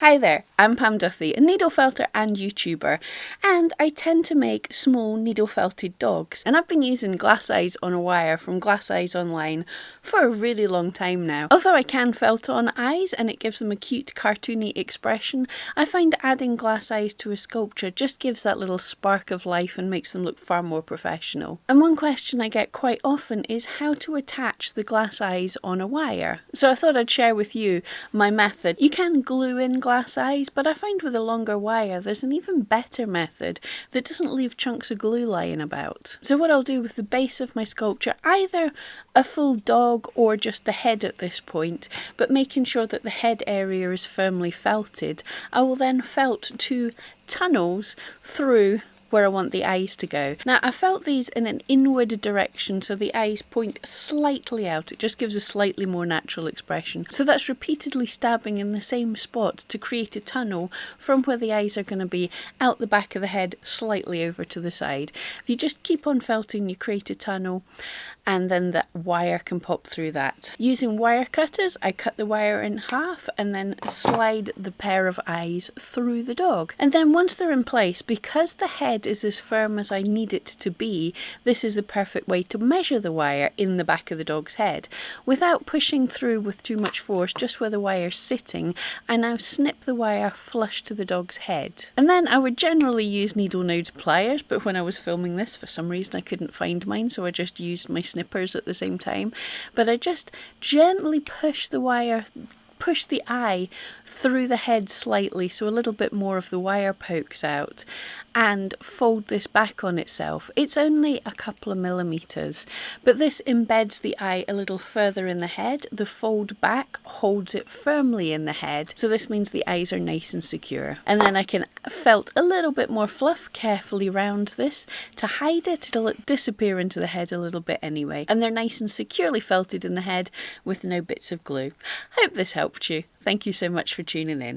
Hi there, I'm Pam Duthie, a needle felter and YouTuber, and I tend to make small needle felted dogs. And I've been using glass eyes on a wire from GlassEyesOnLine for a really long time now. Although I can felt on eyes and it gives them a cute cartoony expression, I find adding glass eyes to a sculpture just gives that little spark of life and makes them look far more professional. And one question I get quite often is how to attach the glass eyes on a wire. So I thought I'd share with you my method. You can glue in glass eyes, but I find with a longer wire there's an even better method that doesn't leave chunks of glue lying about. So what I'll do with the base of my sculpture, either a full dog or just the head at this point, but making sure that the head area is firmly felted, I will then felt 2 tunnels through where I want the eyes to go. Now I felt these in an inward direction so the eyes point slightly out. It just gives a slightly more natural expression. So that's repeatedly stabbing in the same spot to create a tunnel from where the eyes are going to be out the back of the head slightly over to the side. If you just keep on felting, you create a tunnel and then the wire can pop through that. Using wire cutters, I cut the wire in half and then slide the pair of eyes through the dog. And then once they're in place, because the head is as firm as I need it to be, this is the perfect way to measure the wire in the back of the dog's head. Without pushing through with too much force, just where the wire's sitting, I now snip the wire flush to the dog's head. And then I would generally use needle nose pliers, but when I was filming this, for some reason I couldn't find mine, so I just used my snippers at the same time. But I just gently push the eye through the head slightly so a little bit more of the wire pokes out and fold this back on itself. It's only a couple of millimeters, but this embeds the eye a little further in the head. The fold back holds it firmly in the head, so this means the eyes are nice and secure. And then I can felt a little bit more fluff carefully round this to hide it. It'll disappear into the head a little bit anyway, and they're nice and securely felted in the head with no bits of glue. I hope this helped you. Thank you so much for tuning in.